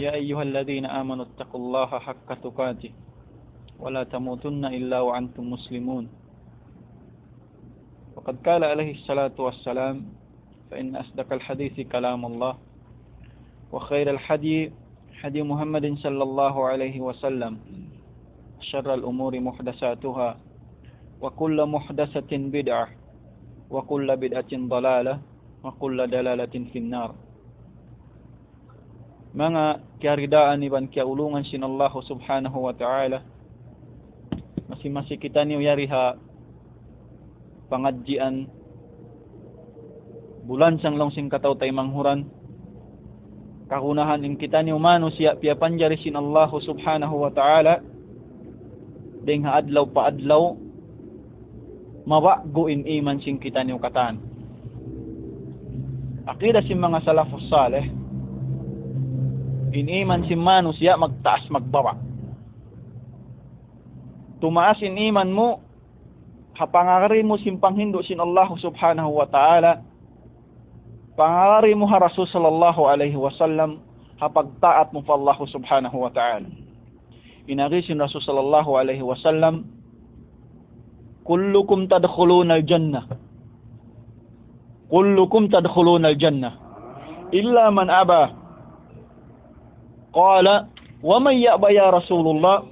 يا أيها الذين آمنوا اتقوا الله حق تقاته ولا تموتن إلا وأنتم مسلمون وقد قال عليه الصلاة والسلام فإن أصدق الحديث كلام الله وخير الحديث حديث محمد صلى الله عليه وسلم شر الأمور محدثاتها وكل محدثة بدعة وكل بدعة ضلالة وكل دلالة في النار. Mga kiaridaan iban kiaulungan sin Allah subhanahu wa ta'ala, masing-masing kita niyo yariha pangadjian bulan sang long sing kataw tay manghuran kahunahan ing kita niyo manusia pia panjari sin Allah subhanahu wa ta'ala ding adlaw pa adlaw mabago in iman sing kita niyo katan akida sin mga salafus saleh in iman sin manusia magtaas magbaba tumaas in iman mo hapangari mo sin panghindo sin Allah subhanahu wa ta'ala pangari mo ha Rasul sallallahu alaihi wasallam hapagtaat mo pa Allah subhanahu wa ta'ala inari sin Rasul sallallahu alaihi wasallam kullukum tadkhuluna al-jannah illa man aba qala wa man ya'ba ya Rasulullah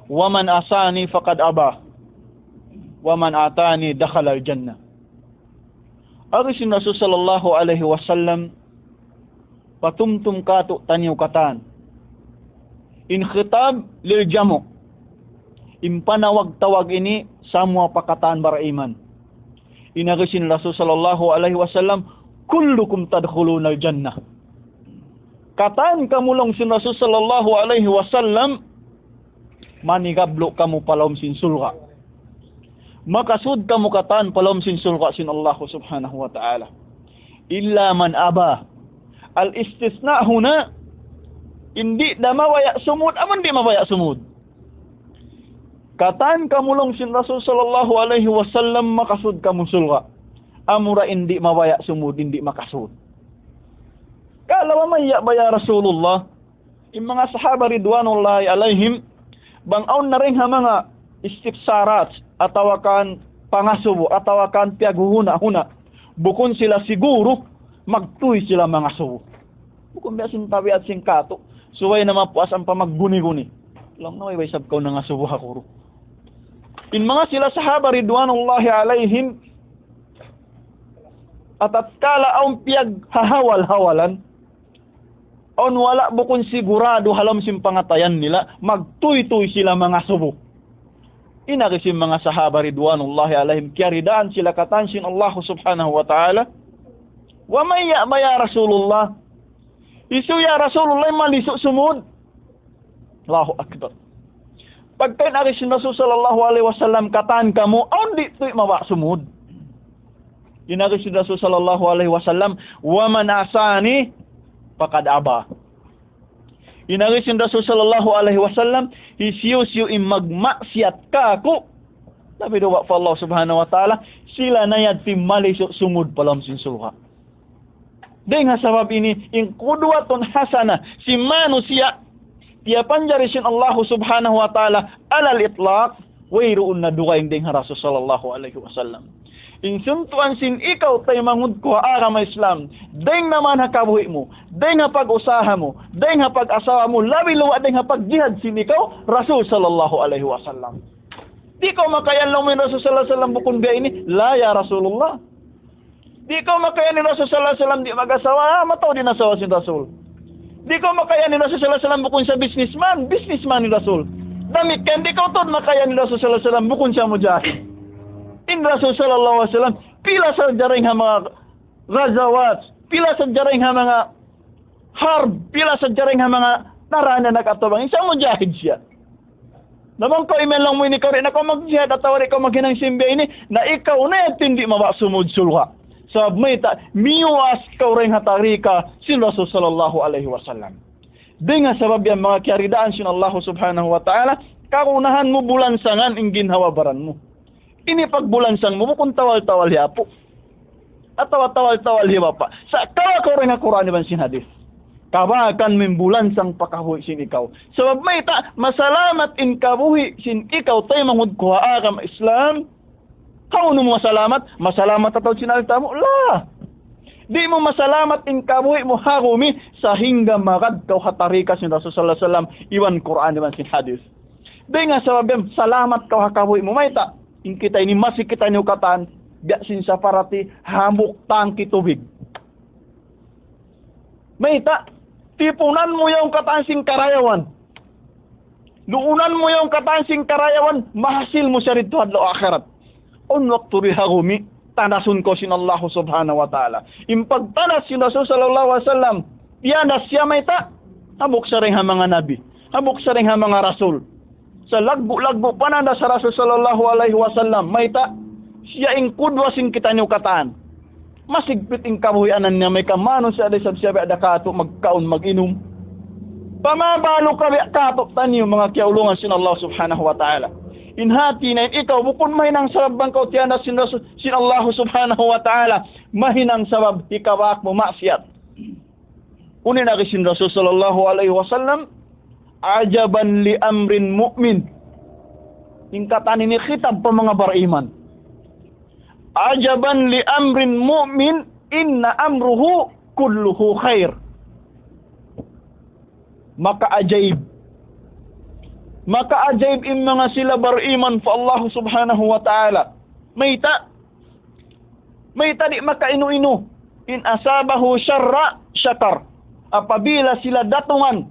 wa man asani faqad aba wa man atani dakhala al-jannah. Arisin Rasul sallallahu alaihi wasallam patumtum kato taniw katan in khitab lil jamu impanawag-tawag ini samua pakatan bara iman inarisin Rasul sallallahu alaihi wasallam kullukum tadkhuluna al-jannah kataan kamulong sin Rasul sallallahu alaihi wasallam manigablo kamu palom sin sulga makasud kamu kataan palom sin sulga sin Allah subhanahu wa ta'ala illa man aba al istisna huna hindi na mawaya sumud aman di mawaya sumud kataan kamulong sin Rasul sallallahu alaihi wasallam makasud kamu sulga amura hindi mawaya sumud hindi makasud kalawa man ya baya Rasulullah yung mga sahaba ridwanullahi alaihim bangaon na rin ha mga istifsarat atawakan pangasubo atawakan piaghuhuna-huna bukon sila siguro magtuy sila mga subo bukon biya sintabi at singkato suway na mapuas ang pamagguni-guni lang na way sabkaw na nga subo hakuro in mga sila sahaba ridwanullahi alaihim at kala ang piaghahawal-hawalan on wala bukon sigurado halam sim pangatayan nila magtuy-tuy sila mga subo inari sim mga sahaba ridwanullahi alaihim kiaridaan sila katansin Allah subhanahu wa ta'ala wa may ya'ba ya Rasulullah isu ya Rasulullah malisuk sumud Allahu akbar pagkain ari sin Rasul sallallahu alaihi wasallam katan kamu on di tuy mawa sumud inari sin Rasul sallallahu alaihi wasallam wa man asani pakad aba inari sin Rasul sallallahu alaihi wasallam isiyo magmaksiat ka ako tapi do fa Allah subhanahu wa ta'ala sila na yad timali sumud palam sin sulha dengan sabab ini in qudwatun hasana si manusia tiya panjari sin Allah subhanahu wa ta'ala alal itlaq wayruun na dugaing ding Rasul sallallahu alaihi wasallam in suntuan sin ikaw tay mangud ko ara ma Islam deng naman hakabuhi mo deng pag-usaha mo deng pag-asawa mo labi luwa deng pag-jihad sin ikaw Rasul sallallahu alaihi wasallam di ko makayan lang min Rasul sallallahu alaihi wasallam bukun biya ini la ya Rasulullah di ko makayan ni Rasul sallallahu alaihi wasallam di mag-asawa mataw din asawa sin Rasul di ko makayan ni Rasul sallallahu alaihi wasallam bukun sa businessman ni Rasul damit kan di ko tod makayan ni Rasul sallallahu alaihi wasallam bukun sa mujahid in Rasul sallallahu alaihi wasallam pila sa jaring ha mga ghazawat pila sa jaring ha mga harb pila sa jaring ha mga narana nakatubang isa mujahid siya naman ko imen lang mo ini ka rin ako mag-jihad at tawari ko maghinang simbiya ini na ikaw na hindi mawa sumud sulha sa may miwas ka rin hatarika si Rasul sallallahu alaihi wasallam dengan sabab yang mga kiaridaan sin Allah subhanahu wa ta'ala karunahan mo bulansangan ing ginhawabaran mo ini pagbulansan mo kung tawal-tawal hiapo at tawal-tawal hiwa pa sa kawa ko rin ang Quran iban sin hadith kabakan mimbulan sang pakahuy sin ikaw. Sabab may ta, masalamat in kabuhi sin ikaw tayo mangud kuhaa ka Islam. Kau no masalamat, masalamat ataw sinalta mo, la. Di mo masalamat in kabuhi mo harumi sa hingga magadkaw hatarikas ni Rasul sallallahu alaihi wasallam iwan Quran iwan sin hadis. Di nga sabab salamat kaw hakabuhi mo may ta, in kita ini masih kita ni ukatan, biya sin saparati hamuk tangki tubig. May ta, tipunan mo yung katansing karayawan. Luunan mo yung katansing karayawan, mahasil mo siya rito adlaw akhirat. On waktu rihagumi, tanasun ko sin Allah subhanahu wa ta'ala. Impagtanas sin Rasul sallallahu alaihi wasallam, pianas siya may ta, habok sa ring mga nabi, habok sa ring mga rasul. Sa lagbo-lagbo pananda sa Rasul sallallahu alaihi wasallam, may ta, siya ing kudwa sing kita niyo kataan. Masigpit ing kabuhianan niya may kamano siya aday sabsiyabi ada kato magkaon mag-inom. Pamabalo kabi kato tanyo mga kiaulungan sin Allah subhanahu wa ta'ala. Inhati na ikaw bukod mahinang sabab bang kau tiyana sin Allah subhanahu wa ta'ala mahinang sabab ikawak mo maksiat. Unin na sin Rasul sallallahu alaihi wasallam ajaban li amrin mu'min. Ingkatan ini khitab pa mga bariman. Ajaban li amrin mu'min inna amruhu kulluhu khair. Maka ajaib in mga sila bariman fa Allah subhanahu wa ta'ala. Mayta di maka inu-inu. In asabahu syarra syakar. Apabila sila datungan,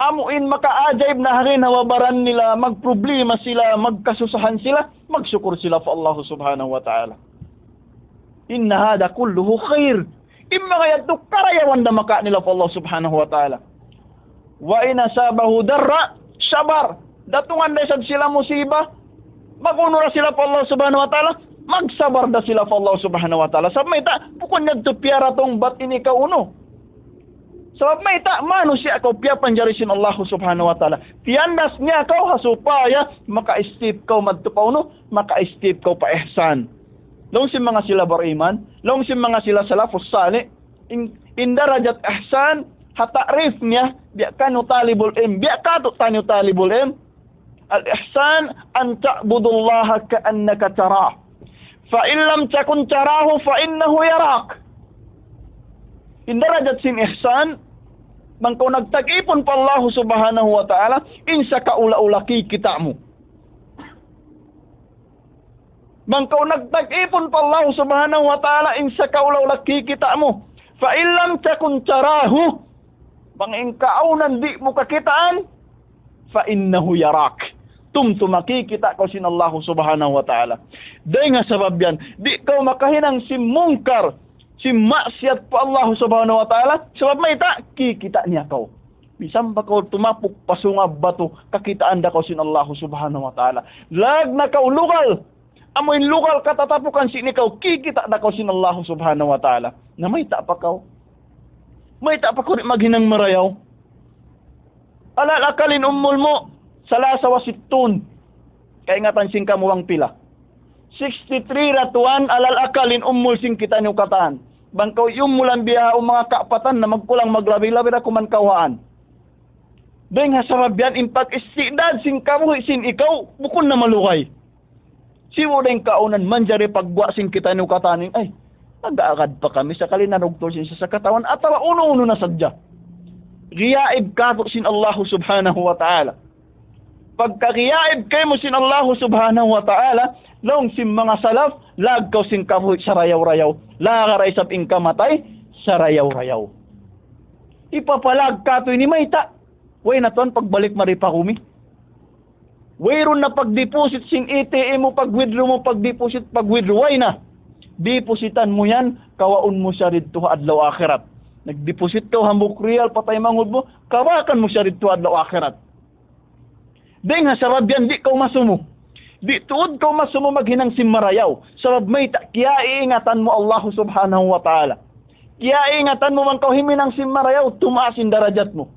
amuin maka-ajaib na harin hawabaran nila, magproblema sila, magkasusahan sila, magsyukur sila fa Allah subhanahu wa ta'ala. Inna hada kulluhu khair. Imma kaya ito karayawan na maka nila fa Allah subhanahu wa ta'ala. Wa in asabahu darra syabar. Datungan desad sila musibah, magunura sila pa Allah subhanahu wa ta'ala, magsabar da sila pa Allah subhanahu wa ta'ala. Sabab may ta, bukod nagtupiara tong bat ini ka uno. Sabab may ta, mano siya kau piya panjarisin Allah subhanahu wa ta'ala. Tiyandas niya kau hasupaya, maka-istip kau madtupa uno, maka-istip kau pa ihsan. Long si mga sila bariman, long si mga sila salafus salih, in darajat ihsan, hatarif niya, biya ka talibul ilm, biya ka talibul ilm. Al-ihsan an ta'budullaha ka'annaka tarah. Fa in lam takun tarahu fa innahu yarak. In darajat sin ihsan, mangko nagtag-ipon pa Allah subhanahu wa ta'ala, insa kaula-ula kikita mo. Mangko nagtag-ipon pa Allah subhanahu wa ta'ala, insa kaula-ula kikita mo. Fa in lam takun tarahu, pangingkaunan di mo kakitaan, fa innahu yarak. Makikita ko sin Allah subhanahu wa ta'ala. Dahil nga sabab yan, di kau makahinang si mungkar, si maksiat pa Allah subhanahu wa ta'ala, sabab may ta, kikita niya kau. Bisang ba kau tumapok pasungab bato, kakitaan da kau sin Allah subhanahu wa ta'ala. Lag na kau lugal, amoy lugal katatapukan sin ikaw, kikita da kau sin Allah subhanahu wa ta'ala. Na may ta pa kau. May ta pa kau maghinang marayaw. Alalakalin ummul mo, salasa wa sittun. Kaya nga tansin ka mo ang pila. 63 ratuan alal akalin ummul sing kita niyo kataan. Bangkaw yung mulang biya o mga kaapatan na magkulang maglabi-labi na kumankawaan. Dahil nga sabab yan, impact istidad sing kamuhi sin ikaw, bukon na malukay. Siwo dahil kaunan manjari pagbuwa sing kita niyo kataan. Ay, nag-aagad pa kami sa kalinanugtol sin sa katawan at tawa uno-uno na sadya. Riyaib kato sin Allah subhanahu wa ta'ala. Pagkakiyaib kay mo sin Allah subhanahu wa ta'ala, long sim mga salaf, lagkaw sin kabuhi sa rayaw-rayaw, lagaray sa pingkamatay, sa rayaw-rayaw. Ipapalag katoy ni Mayta, way na ton pagbalik maripakumi. Wayron na pagdeposit sin ATM mo, pag-withdraw mo, pag-deposit, pag-withdraw, way na. Depositan mo yan, kawaon mo siya rito adlaw akhirat. Nagdeposit ka, hambuk real, patay mangod mo, kawakan mo siya rito adlaw akhirat. Dahil nga sarab yan, di kau masumo. Di tuod kau masumo maghinang simarayaw. Sarab may kaya iingatan mo Allah subhanahu wa ta'ala. Kaya iingatan mo man kau himinang simarayaw, tumaasin darajat mo.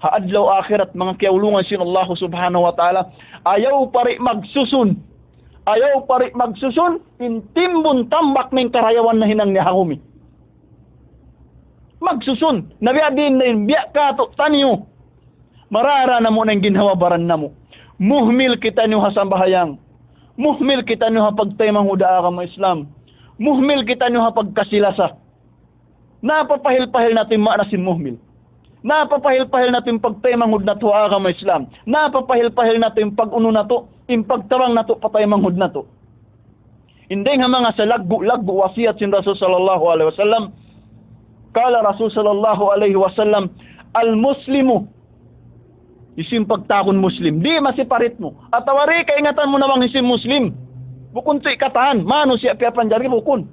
Haadlaw akhirat, mga kiaulungan sin Allah subhanahu wa ta'ala, ayaw pari magsusun. Ayaw pari magsusun, intimbon tambak ng karayawan na hinang nihahumi. magsusun. Nabiya din na yun. Biya ka to. Tanyo. Marara na mo na yung ginhawabaran na mo. Muhmil kita niyo hasambahayang. Muhmil kita niyo hapagtaymang hudaa ka mo Islam. Muhmil kita niyo hapagkasilasa. Napapahil-pahil natin maanasin muhmil. Napapahil-pahil natin pagtaymang hud na tuwa ka mo Islam. Napapahil-pahil natin pag-uno na to. Impagtawang na to pataymang hud na to. Hindi nga mga sa lagbu wasiyat sin Rasul sallallahu alaihi wasallam. Kala Rasul sallallahu alaihi wasallam, al-muslimu isim pagtakon Muslim. Di masiparit mo. At awari kaingatan mo namang isim Muslim. Bukun sa ikatahan. Mano siya piyapanjari bukun.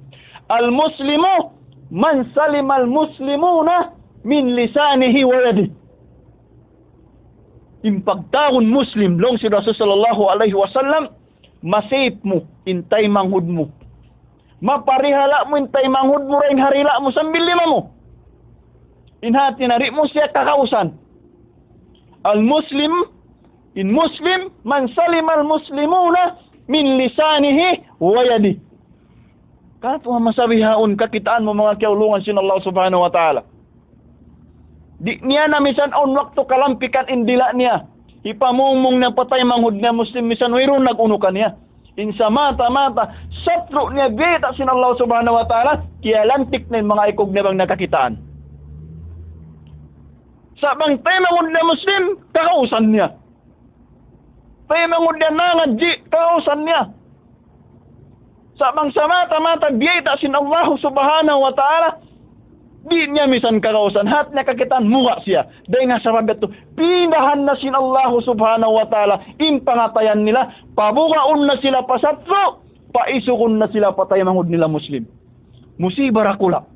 Al-Muslimu man salimal muslimuna min lisanihi wa yadihi. Impagtakon Muslim long si Rasul sallallahu alaihi wasallam masip mo intay manghud mo. Maparihala mo intay manghud mo rin harila mo sambil lima mo. Inhati nari mo siya kakausan. Al-Muslim, in Muslim, man salim al-Muslimuna min lisanihi wa yadi. Kato nga masabihaon, kakitaan mo mga kiaulungan sin Allah subhanahu wa ta'ala. Di niya na misan on waktu kalampikan indila niya. Ipamumong na patay manghud niya Muslim, misan mayroon nag-unukan niya. Insa mata-mata, satro niya beta sin Allah subhanahu wa ta'ala, kaya lantik na yung mga ikog niya bang nakakitaan. Sa bang tayo mangod na Muslim, kakausan niya. Tayo mangod na nangadji, kakausan niya. Sa bang samata-mata, biyayta sin Allah subhanahu wa ta'ala, di niya misan kakausan, hat niya kakitaan, muka siya. Dahil nga sa rabat to, pinahan na sin Allah subhanahu wa ta'ala, impangatayan nila, pabukaon na sila pasatro, paisukon na sila patay mangod nila Muslim. Musibarakula.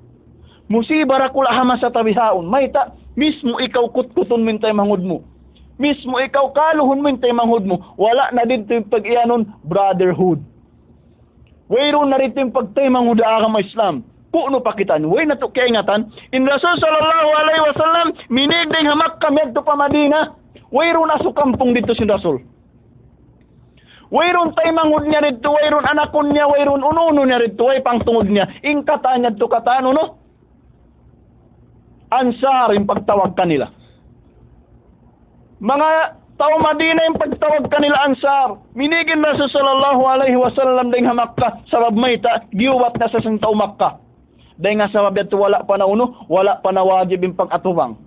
Musibarakula hama sa tabihaon. Mayta, mismo ikaw kutkuton mintay manghud mo. Mismo ikaw kaluhon mintay manghud mo. Wala na dito yung pag-iyanon, brotherhood. Wayroon na rito yung pagtay manghud akam Islam. Puno pakitan. Way na to kaingatan. In Rasul sallallahu alaihi wasallam, minigdeng hamak kami to pa Madina. Wayroon na sukampong dito si Rasul. Wayroon tay manghud niya rito, wayroon anakon niya, wayroon ununo niya rito, way pangtungod niya. Ingkata niya to katano no? Ansar yung pagtawag kanila. Mga tao Madina yung pagtawag kanila Ansar. Minigin na sa sallallahu alaihi wasallam dahil Makkah sabab mayta giuwat na sa tao Makkah. Dahil nga sabab ito wala pa na uno, wala pa na wajib yung pag-atubang.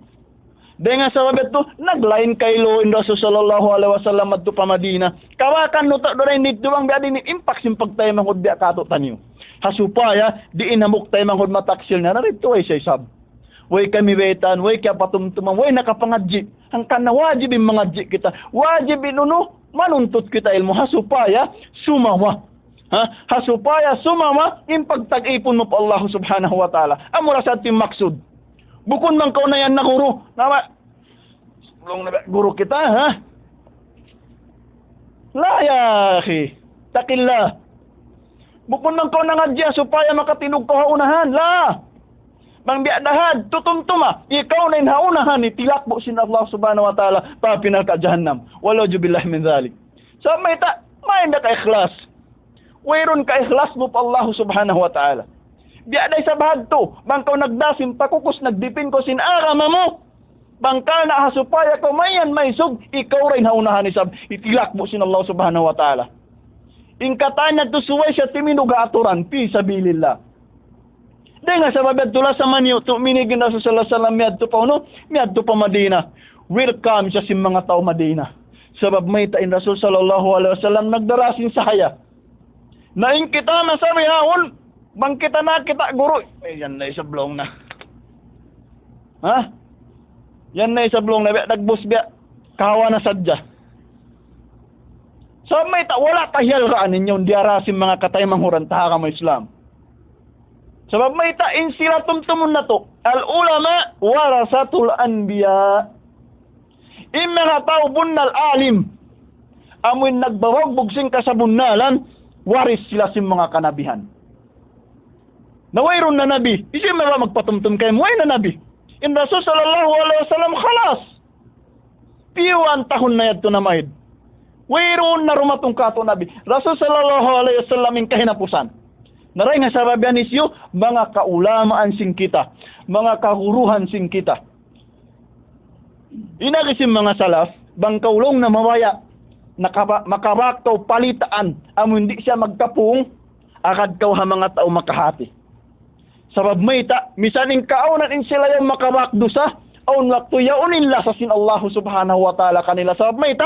Dahil nga sabab ito naglain kay Loin Rasul sallallahu alaihi wasallam at pa Madina. Kawakan no ta doray nit duwang biya din impact yung pagtay manghud biya kato tanyo. Hasupaya diin hamok tay manghud mataksil na narito ay say sab. Way kami betan, way kaya patumtumang, way nakapangadji. Ang kanawajib yung mangadji kita. Wajib inuno, manuntut kita ilmu. Hasupaya, sumawa. Hasupaya, sumawa, yung pagtag-ipon mo pa Allah subhanahu wa ta'ala. Amura sa ating maksud. Bukon man kauna yan na guru. Nama, guru kita, ha? La ya, akhi. Takillah. Bukon man kauna ngadji, supaya makatinog ko haunahan. La. Bang biadahad, tutumtuma, ikaw na inhaunahan, itilakbo sin Allah subhanahu wa ta'ala, pa pinaka jahannam. Walauju billah min dhalik. So, may na ka-ikhlas. Wayron ka-ikhlas mo pa Allah subhanahu wa ta'ala. Biaday sa bahad to, bang kaw nagdasim, pakukos, nagdipin ko sin arama mo. Bang ka na hasupaya ko, mayan may sug, ikaw rin haunahan isab, itilakbo sin Allah subhanahu wa ta'ala. Ingkatanya to suway siya timinuga aturan, fi sabilillah. Dahil nga sa babad tula sa manyo, minigin na sa salam miyadto pa uno, miyadto pa Madina. Welcome siya si mga tao Madina. Sabab may tain Rasul sallallahu alaihi wasallam nagdarasin sa haya. Naing kita na sa mihawon, bang kita na kita guru. Yan na isablong na. Ha? Yan na isablong na, nagbus biya, kawa na sadya. So may wala kahiyal raan ninyo, diarasin mga katay manghuran taha ka mo Islam. Sabab may tain sila tumtumun na to. Al-ulama warasatul anbiya. Yung mga tao bunnal alim. Amoy nagbawag bugsing ka sa bunnalan, waris sila sa mga kanabihan. Nawayron na nabi. Isi mga magpatumtum kayo, way na nabi. In Rasul sallallahu alaihi wasallam khalas. Piwan tahon na yadto na mahid. Wayron na rumatong kato nabi. Rasul sallallahu alaihi wasallam yung kahinapusan. Naray nga sababian isyo, mga kaulamaan sing kita, mga kahuruhan sing kita. Inagisim mga salaf, bang kaulong na mawaya, makabaktaw palitaan, hindi siya magkapung, akad kaw ha mga tao makahati. Sabab may misaning kaunan in sila yung makabakdo sa, aun wakto yaunin lasasin Allah subhanahu wa ta'ala kanila. Sabab may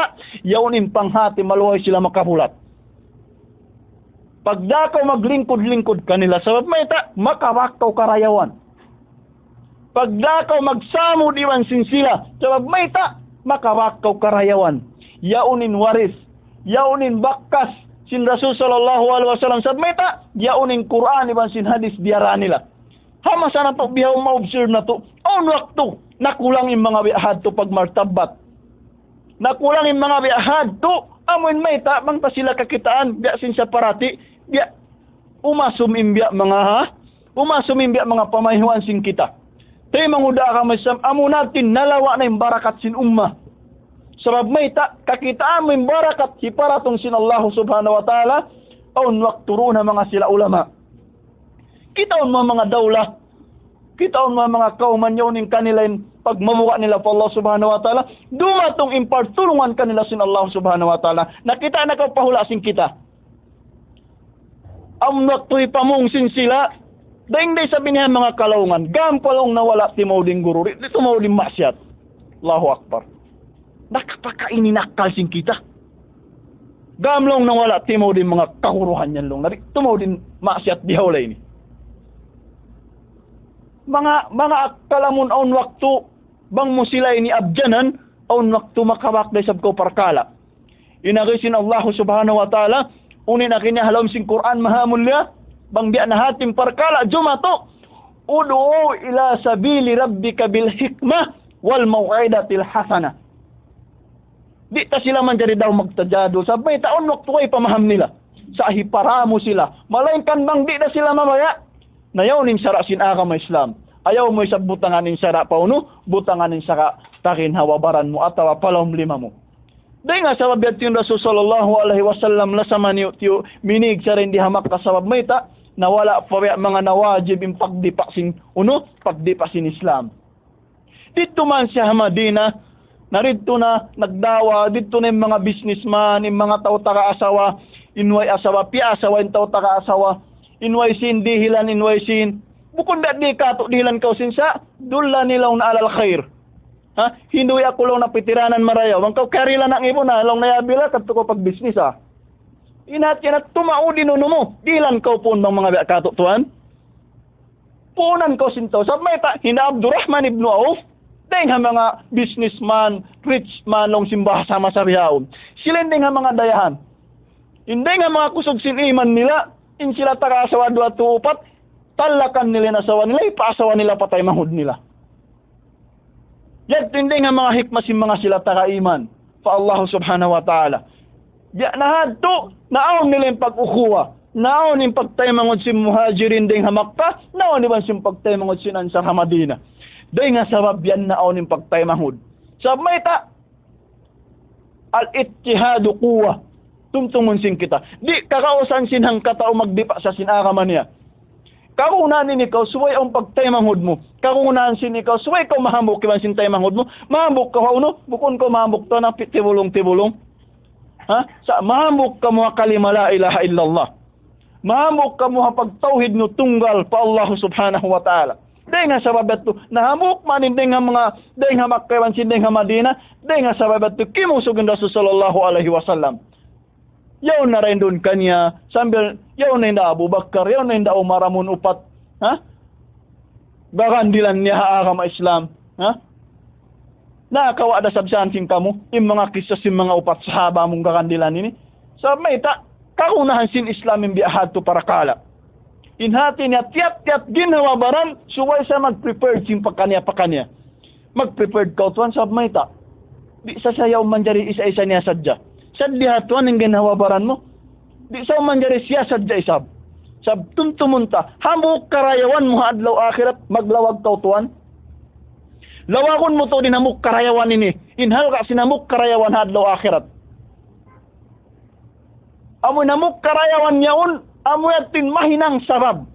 yaunin panghati, maluhay sila makabulat. Pagdakaw maglingkod-lingkod kanila, sabab may makawaktaw karayawan. Pagdakaw magsamo diwan sin sila, sabab may makawaktaw karayawan. Yaunin waris, yaunin bakkas, sin Rasul sallallahu alaihi wasallam, sabab may yaunin Quran iban sin hadis biara nila. Hama sana to bihaw ma-observe na to, on wakto, nakulang yung mga biahad to pagmartabat. Nakulang yung mga biahad to, amoin may bang pa sila kakitaan, biya sin sa parati, biya umasumimbya mga pamahiwan sin kita. Tayo manguda ka masam, amo natin nalawa na yung barakat sin umma. Sabab may kakitaan mo yung barakat, hiparatong sin Allah subhanahu wa ta'ala, on wakturo na mga sila ulama. Kitaon mga daulah, kitaon mga kauman yun yung kanilang pagmamuka nila pa Allah subhanahu wa ta'ala, dumatong impart tulungan kanila sin Allah subhanahu wa ta'ala, nakita na kapahula sin kita. Amnakto'y pamungsin sila, daing day sabi niya mga kalaungan, gampalong nawala timawding guru, dito mawding masyat. Allahu Akbar. Nakapakaininakal sin kita. Gamlong nawala timawding mga kahuruhan yan long, tumawding masyat dihawlay ni. Mga akalamun aun waktu bang mo sila ini abjanan aun waktu makawak day sabko parkala. Inagisin Allah subhanahu wa ta'ala unin akin niya halom sing Quran mahamul niya bang biya na hatim parkala jumato ud'u ila sabili rabbika bil hikmah wal mau'idatil hasana. Di ta sila man jari daw magtajado sabay taon waktu ay pamaham nila sa hiparamo sila malainkan bang di na sila mamaya. Nayaw ning sara sin agama Islam. Ayaw mo isang butangan ning sara pauno, butangan ning saka takin hawabaran mo atawa palom lima mo. Dahil nga sabab yatin Rasul sallallahu alaihi wasallam lasaman tiyo minig sa rin di hamak kasabab may nawala pa mga nawajib yung pagdipa sin Islam. Dito man siya Madina, narito na nagdawa, dito na yung mga businessman, yung mga tao taka-asawa, inway asawa, piasawa yung tao taka-asawa, inway sin dihilan inway sin bukod da di kato dihilan kaw sin sa dulla nilaw na alal khair hinduy ako lang napitiranan marayaw ang kaw karila na ibon na lang nayabila kadto ko pag business inat yan at tumaudi nuno mo dihilan kaw pun bang mga kato tuan punan kaw sin to sab may hina Abdurrahman ibn Auf deng ha mga businessman rich man long simbaha sama sa riyaw sila deng ha mga dayahan hindi nga mga kusog sin iman nila in sila taka-asawa 2-4, talakan nila nasawa nila, ipaasawa nila patay mahud nila. Yat hindi nga mga hikmasin mga sila taka-iman pa Allah subhanahu wa ta'ala. Ya nahadto, naon nila yung pag-ukuwa, naon yung pagtay mangod si muhajirin ding hamakpa, naon yung pagtay mangod si Ansar Hamadina. Dahil nga sabab yan naon yung pagtay mahud. Sabab may al-ittihadu quwa. Tumtungon sin kita. Di kakausan sinhang katao magdipa sa sinaraman niya. Karunahan ni ikaw, suway ang pagtaymanghod mo. Karunahan sin ikaw, suway ka mahambok kiban sin taymanghod mo. Mahambok ka no? Bukon ko mahambok to na tibulong-tibulong. Sa mahambok ka mo kalima la ilaha illallah. Mahambok ka mo pagtauhid no tunggal pa Allah subhanahu wa ta'ala. Dahil nga sababat to, nahamok man hindi nga mga, dahil nga makaiwan sin dahil nga Madina, dahil nga sababat to, kimusugin Rasul sallallahu alaihi wasallam. Yaw na rin doon kanya, sambil, yaw na hindi Abu Bakar, yaw na hindi Umar amun upat, Garandilan niya haagama Islam, Nakakawa da sabsaan sin kamo, yung mga kisas yung mga upat sahaba mong garandilan ini. Sa may karunahan sin Islam yung biahad to para kala. Inhati niya, tiyat ginawa baran, suway sa mag-prepared sin pakanya. Mag-prepared kautuan sa may Di sa sayaw manjari isa-isa niya sadya. Sadya tuan ang ginawabaran mo. Di sa manjari siya sadya isab. Sab tuntumunta. Hamuk karayawan mo adlaw akhirat maglawag kau tuan. Lawagon mo to din hamuk karayawan ini. Inhal ka sinamuk karayawan adlaw akhirat. Amo namuk karayawan yaun Amuyatin mahinang sabab.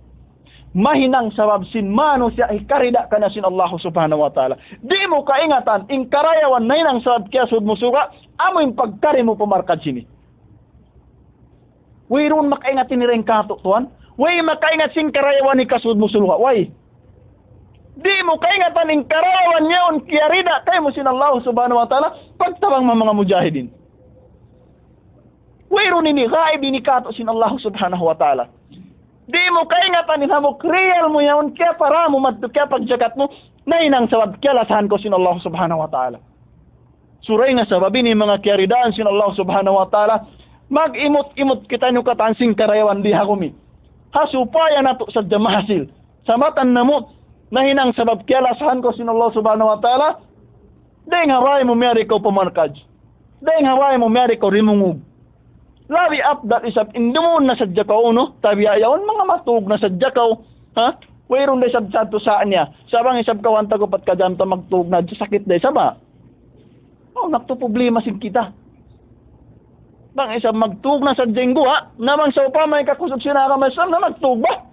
Mahinang sabab sin mano siya ikarida ka na sin Allah subhanahu wa ta'ala. Di mo kaingatan, ing karayawan na inang sabab kaya sud mo suka, amo yung pagkari mo pumarkad sini. Way ron makaingatin ni rin kato tuan. Way makaingat sin karayawan ni kasud mo suka. Way. Di mo kaingatan ing karayawan niya on kiyarida kay mo sin Allah subhanahu wa ta'ala pagtabang mga mujahidin. Way ron ini gaib ini kato sin Allah subhanahu wa ta'ala. Di mo kaingatan ni hamok real mo yaon kaya para mo madto kaya pagjagat mo na inang sabab kaya lasahan ko sin Allah subhanahu wa ta'ala. Suray nga sababin ni mga kiyaridaan sin Allah subhanahu wa ta'ala mag-imot-imot kita nyo katansing karayawan diha kumi. Hasupaya na to sa jamahasil. Sa matan na mo na hinang sabab kaya lasahan ko sin Allah subhanahu wa ta'ala dahil hawaii mo miyari ko pumarkaj. Dahil hawaii mo miyari ko rimungug. Labi up that is up indumon na sadya ka uno tabi ayaw mga matug na sadya ka ha wayron day sad to saan niya sabang isab ka wanta ko pat ka jam ta magtug na sakit day sama oh nakto problema sin kita bang isab magtug na sadya ha namang sa upa may kakusog sinaka masam na magtug ba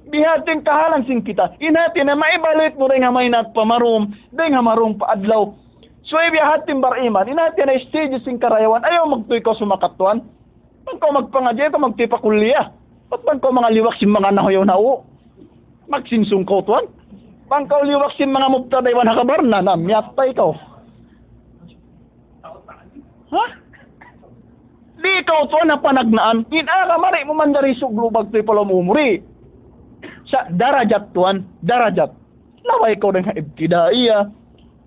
bihating kahalang sin kita inati na maibalik mo rin nga may nat pamarum day nga marum pa adlaw. So, ibiyahat timbar iman, inati na stages sing karayawan, ayaw magtuy ko sumakatuan. Pan ko magpangadya, ko magtipakulya. At pan ko mga liwak sin mga nahoyaw na o. Magsinsung ko tuan. Pan ko liwak sin mga muptadaywan hakabar na namyatay ko. Ha? Di ikaw tuan na panagnaan, inaka mari mo man dari suglo bagtoy pala mumuri. Sa darajat tuan, darajat. Laway ko rin ibtidaiya.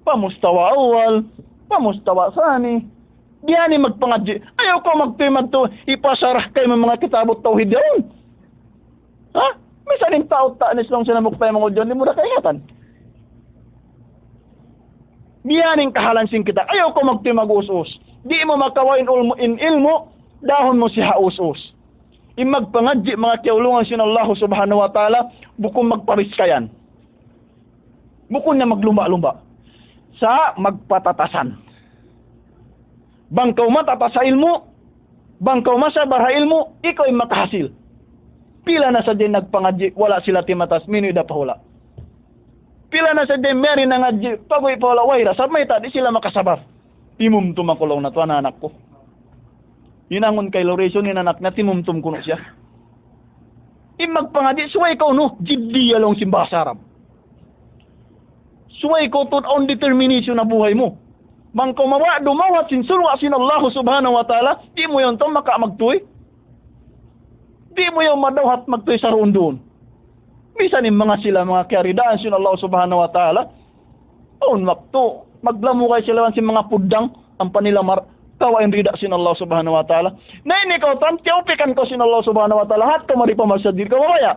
Pamustawa awal, pamustawa sani. Diyan ni magpangadji. Ayaw ko magtimad to, ipasarah kay mga kitabot tauhid yun. Ha? May saling tao taanis lang sila mukpay mga dyan, di mo na kaingatan. Diyan yung kahalansing kita. Ayaw ko magtimag us-us. Di mo makawain in ilmo, dahon mo siya us-us. Magpangadji mga kiulungan sin Allah subhanahu wa ta'ala, bukong magpariskayan. Bukong na maglumba-lumba. Sa magpatatasan. Bangkaw matata sa ilmo, bangkaw masa barha ilmo, ikaw ay makahasil. Pila na sa din nagpangadji, wala sila timatas, minoy da pahula. Pila na sa din meri na ngadji, pagoy pahula, wayra, sa may di sila makasabar. Timumtum ang kulong na to, anak ko. Yunangon kay Lorenzo, ninanak na timumtum kuno siya. Magpangadji, suway ikaw no, jiddiya lang simbasarab. Suway ko to on determination na buhay mo. Mangko mawa dumawat sin sulwa sin Allah subhanahu wa ta'ala, di mo yon to makamagtuy. Di mo yon madawhat magtuy sa roon doon. Bisan yung mga sila mga kiyaridaan sin Allah subhanahu wa ta'ala. On makto, maglamo kay sila sin mga pudang ang panilamar kawain rida sin Allah subhanahu wa ta'ala. Na ini ko tan tiupikan ko sin Allah subhanahu wa ta'ala hat ka mari pamasadir ka mamaya.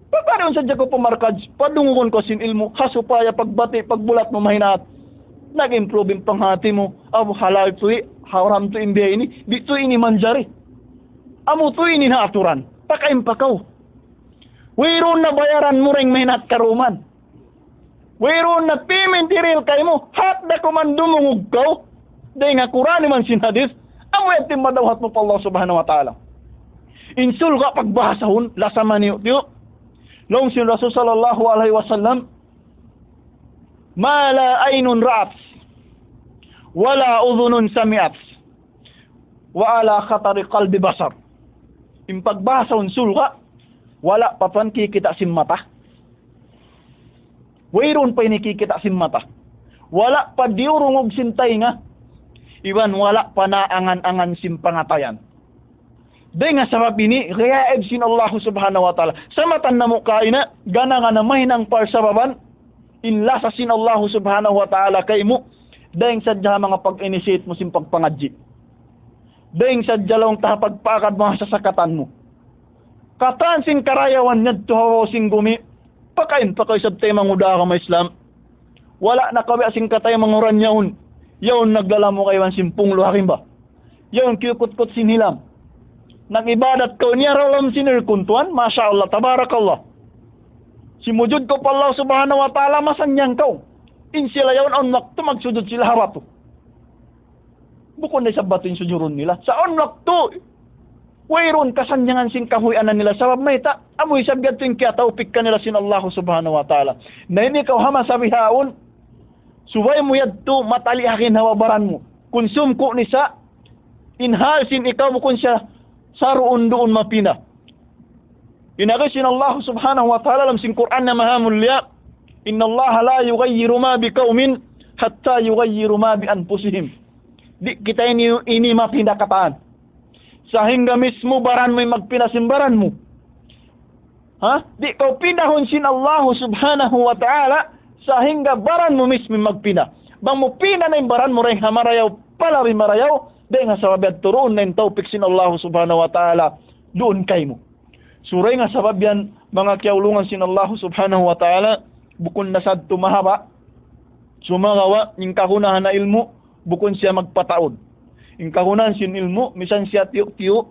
Paano sa ko pumarkad, padungon ko sin ilmo, hasupaya pagbati, pagbulat mo mahinat. Nag-improve yung panghati mo. Amo halal tuwi, haram tu imbiya ini, di tu ini manjari. Amo tu ini na aturan, pakain pakaw. Wairon na bayaran mo ring mahinat karuman. Wairon na payment iril kay mo, hat na kumandumungog kaw. Dahil nga kurani man sin hadis, amo yatim madawhat mo pa Allah subhanahu wa ta'ala. Insul ka pagbahasahon, lasaman niyo, tiyo. Long sin Rasul sallallahu alaihi wasallam ma la aynun ra'at wala udhunun sami'at wa ala khatari qalbi basar. Impagbasa unsul ka wala pa pan kikita sim mata. Wayron pa inikikita sim mata. Wala pa diurungog sin tainga. Iwan wala pa naangan-angan sim pangatayan. Dahil nga sabab ini, reaib sin Allah subhanahu wa ta'ala. Sa matan na mukha ina, gana nga na mahinang parsababan, inlasa sin Allah subhanahu wa ta'ala kay mo, dahil sadya mga pag-initiate mo sin pagpangadji. Dahil sadya lang tahapagpakad mga sasakatan mo. Katan sin karayawan niya tuhaw sin gumi, pakain pa kayo sa temang uda ka may Islam. Wala na kawi asing katay manguran yaon. Yaon naglalamo kayo ang simpung luhakin ba? Yaon kiyukut-kut sin hilam. Nag-ibadat ko niya ralam sinirkuntuan, Masya Allah, Tabarakallah. Simujud ko pa Allah subhanahu wa ta'ala, masanyang ko. In sila yaon on waktu magsudod sila harato. Bukod na sa batin sujurun nila. Sa on waktu, Wayron kasanyangan sin kahuyanan nila sabab may ta amoy sabiat ting kya taupik kanila sin Allah subhanahu wa ta'ala. Na ini kau hama sabihaon subay mo yadto matalihakin hawabaran mo. Konsum ko ni sa inhal sin ikaw mo kun siya saruon doon mapina. Inagay sin Allah subhanahu wa ta'ala lam sin Quran na mahamulya. Inna Allah la yughayyiru ma biqaumin hatta yughayyiru ma bi anfusihim. Di kita ini mapindah kataan. Sehingga mismo baran mo magpinasimbaran mo. Di kau pinahon sin Allah subhanahu wa ta'ala sehingga baran mo mismo magpina. Bang mo pina na yung baran mo rin hamarayaw palawi marayaw dahil nga sababiad turoon na yung taupik sin Allah subhanahu wa ta'ala doon kay mo. Suray nga sababyan mga kiyaulungan sin Allah subhanahu wa ta'ala bukon na sad tumahaba sumagawa yung kahunahan na ilmo bukon siya magpataod. Yung kahunan sin ilmo, misan siya tiyo-tiyo,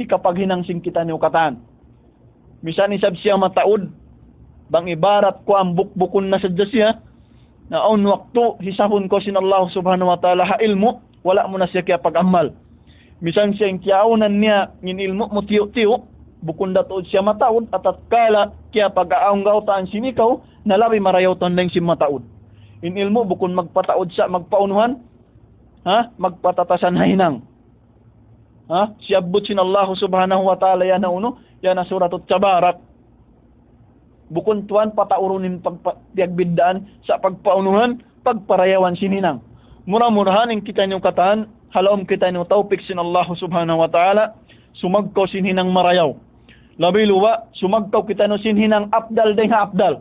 hikapag hinangsing kita niyo katan. Misan isab siya mataod, bang ibarat ko ang bukbukon na sadya siya, na on waktu, hisahon ko sin Allah subhanahu wa ta'ala ha ilmo, wala mo na siya kaya pag-amal. Misan siya yung kiyaunan niya, yung ilmo mo tiyo-tiyo, bukon datood siya mataod, at kala kaya pag-aong gautaan sinikaw, nalabi marayaw tandang si mataod. In ilmo, bukon magpataod siya, magpaunuhan, magpatatasan hinang. Siyabot sin Allah subhanahu wa ta'ala yan na uno, yan na suratot Tabarak. Bukon tuan pataurunin pagbiagbiddaan sa pagpaunuhan, pagparayawan sininang. Mura-murahan ang kita niyong kataan, halawam kita niyong taupik sin Allah subhanahu wa ta'ala, sumagkaw sinhinang marayaw. Labi luwa, sumagkaw kita niyong sinhinang abdal dahil abdal.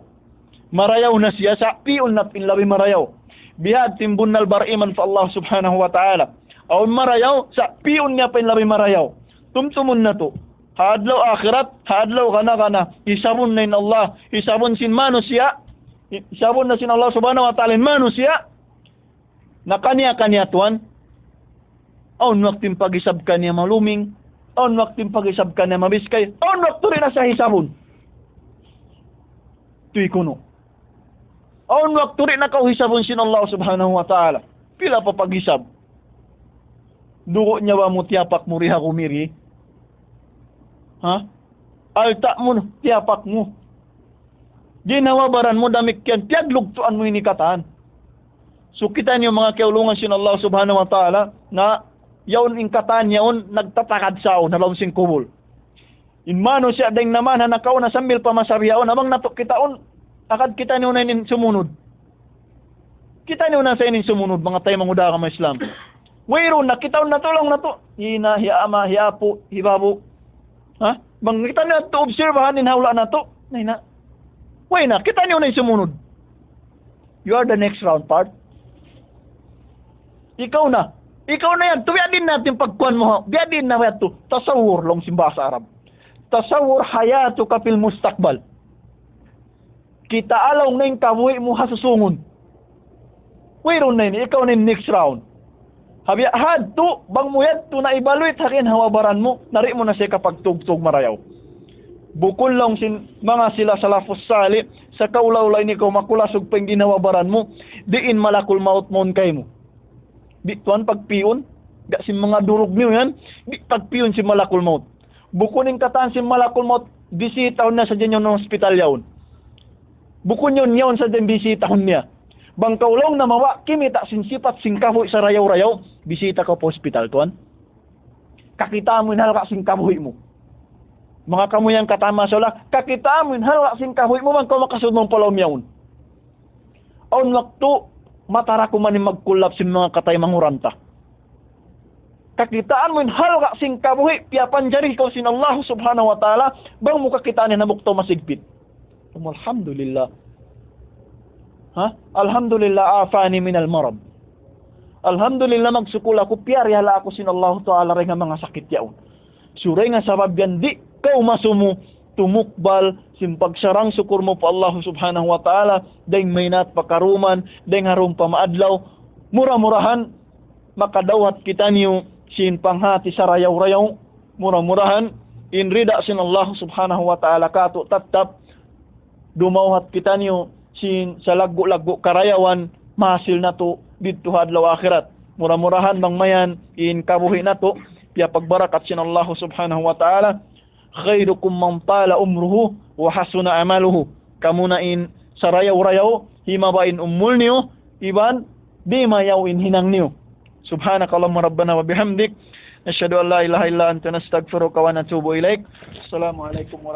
Marayaw na siya sa piyon na pinlabi marayaw. Bihad timbun nal bariman fa Allah subhanahu wa ta'ala. Aun marayaw, sa piyon niya pinlabi marayaw. Tumtumun na to. Hadlaw akhirat, hadlaw kana, isabon na in Allah, isabon sin manusia, isabon na sin Allah subhanahu wa ta'ala in manusia, na kanya-kanya tuan, aun waktim pag-isab kanya maluming, aun waktim pag-isab kanya mabiskay, aun wakto rin na sa hisabon. Tuy kuno. Aun waktu rin na kauhisabon sin Allah subhanahu wa ta'ala. Pila pa paghisab. Dugo niya ba mo tiyapak mo riha kumiri? Alta mo tiyapak mo. Ginawabaran mo damik yan. Tiyaglugtuan mo inikatan. So kita niyo mga kaulungan sin Allah subhanahu wa ta'ala na yaon ingkatan yaon nagtatakad sao nalawang sin kubol. Inmano siya dahil naman hanakaw na sambil pamasabihaon amang natok kitaon akad kita niyo na inin sumunod. Kita niyo na sa inin sumunod, mga tayo manguda ka mga Islam. Wayro na, kita na tulong na to. Hina, hiama, hiapo, hibabo. Bang kita niyo to observahan in hawla na to. Nahina. Way na, kita niyo na sumunod. You are the next round part. Ikaw na. Ikaw na yan. Tuwiadin natin pagkuhan mo. Biadin na yan to. Tasawur long simba sa Arab. Tasawur hayatu kapil mustakbal. Kita alaw na yung kabuhi mo hasusungon. Wayron na yun, ikaw na yung next round. Habiyahad to, bang mo yan to na evaluate hakin hawabaran mo, nari mo na siya kapag tugtog marayaw. Bukol lang mga sila salafos sali, sa kaulaw-ulay ni ko makulasog pang ginawabaran mo, diin malakul maut mon kay mo. Di tuan pagpiyon, si mga durog niyo yan, di pagpiyon si malakul maut. Bukunin kataan si malakul maut, bisitaw na sa dyan yung hospital yaon. Bukun yun sa dyan bisitahon niya. Bang kaulong na mawa, kimita sinsipat singkahoy sa rayaw-rayaw, bisita ka po hospital tuan. Kakita mo inhalaka singkahoy mo. Mga kamuyang katama sa ulang, kakita mo inhalaka singkahoy mo, bang kau makasunod mong palawm yaon. Aun waktu, matara ko man magkulap si mga katay manguranta. Kakitaan mo inhalaka singkahoy, piyapan jari ikaw sin Allah subhanahu wa ta'ala, bang mo kakitaan na bukto masigpit. Alhamdulillah. Alhamdulillah afani minal marad. Alhamdulillah magsukul ako piyari hala ako sin Allah Ta'ala rin nga mga sakit yaon. Suray nga sabab yan di kau masumo tumukbal simpagsarang sukur mo pa Allah subhanahu wa ta'ala dahing maynat pakaruman dahing harum pamaadlaw mura-murahan makadawat kita niyo sin panghati sa rayaw-rayaw mura-murahan inrida sin Allah subhanahu wa ta'ala kato tatap dumawhat kita niyo sin sa lago-lago karayawan mahasil na to dito hadlaw akhirat. Mura-murahan bang mayan in kabuhi na to Ya pagbarakat sin Allah subhanahu wa ta'ala. Khairukum man tala umruhu wa hasuna amaluhu. Kamunain sarayaw-rayaw, himabain ummul niyo, iban di mayawin hinang niyo. Subhanakallahumma rabbana wa bihamdik. Nashhadu an la ilaha illa anta nastaghfiruka wa natubu ilaik. Assalamualaikum warahmatullahi wabarakatuh.